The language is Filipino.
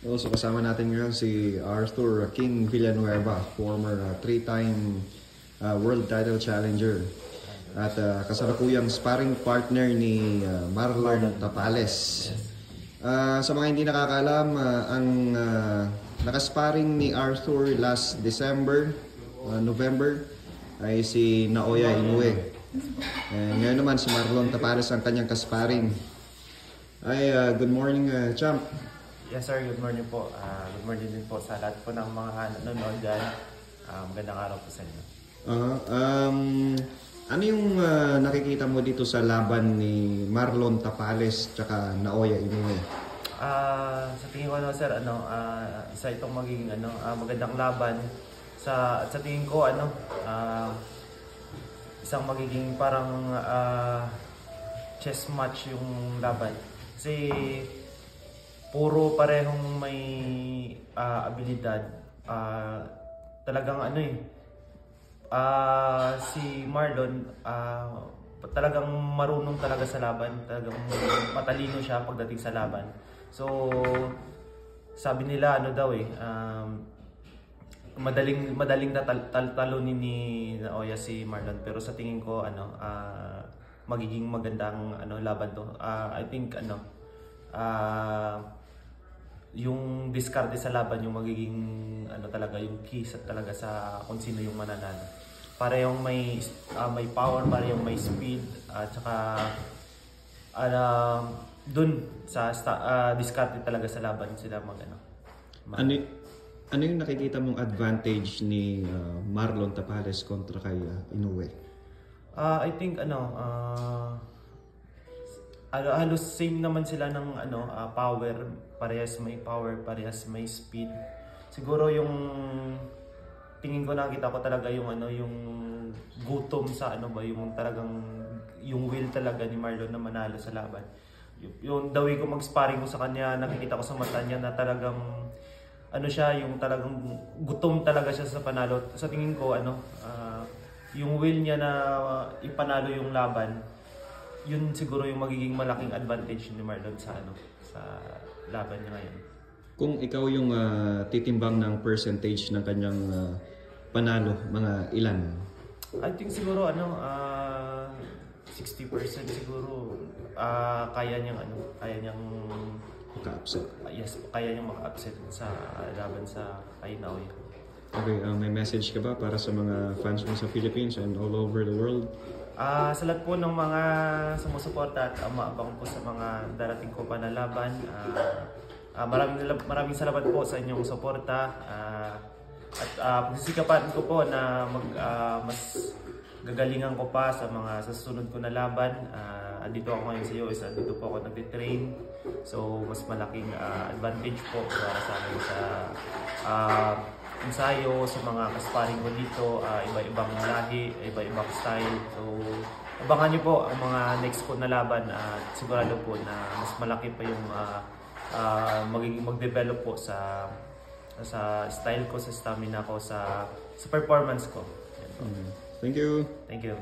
Also kasama natin ngayon si Arthur King Villanueva, former 3-time world title challenger. At kasalukuyang sparring partner ni Marlon Tapales. Sa mga hindi nakakaalam, ang nakasparring ni Arthur last November ay si Naoya Inoue. Ngayon naman si Marlon Tapales ang kanyang kasparring. Good morning, champ. Yes sir, good morning po. Good morning din po sa lahat po ng mga nanonood dyan. Magandang araw po sa inyo. Ano yung nakikita mo dito sa laban ni Marlon Tapales tsaka Naoya Inoue? Sa tingin ko sir, isa itong magiging magandang laban. Sa tingin ko isang magiging parang chess match yung laban. Kasi puro parehong may abilidad. Talagang si Marlon talagang marunong talaga sa laban. Talagang matalino siya pagdating sa laban. So sabi nila madaling talunin ni Naoya si Marlon, pero sa tingin ko magiging magandang laban to. I think yung diskarte sa laban yung magiging talaga yung key talaga sa kung sino yung mananalo. Parehong may power, parehong may speed, at saka dun sa diskarte talaga sa laban sila Ano yung nakikita mong advantage ni Marlon Tapales kontra kay Inoue? I think halos same naman sila ng power, parehas may power, parehas may speed. Siguro yung tingin ko, nakita ko talaga yung yung gutom sa yung talagang yung will talaga ni Marlon na manalo sa laban. Yung the way ko mag-sparring ko sa kanya, nakikita ko sa mata niya na talagang siya, yung talagang gutom talaga siya sa panalo. Sa tingin ko yung will niya na ipanalo yung laban, yun siguro yung magiging malaking advantage ni Marlon sa laban niya ngayon. Kung ikaw yung titimbang ng percentage ng kanyang panalo, mga ilan? I think siguro 60% siguro kaya niyang maka-upset. Yes, kaya niyang maka-upset sa laban sa kay Naoya. Okay, may message ka ba para sa mga fans mo sa Philippines and all over the world? Sa lahat po ng mga sumusuporta at umaabang po sa mga darating ko pa na laban, maraming salamat po sa inyong suporta, at pagsisikapan ko po na mas gagalingan ko pa sa mga susunod ko na laban. Andito ako ngayon sa US, andito po ako nagtitrain, so mas malaking advantage po para sa akin sa ensayo, sa mga kasparing ko dito. Iba-ibang lahi, iba-ibang style. So abangan niyo po ang mga next ko na laban, at sigurado po na mas malaki pa yung magiging mag-develop po sa style ko, sa stamina ko, sa performance ko. Thank you. Thank you.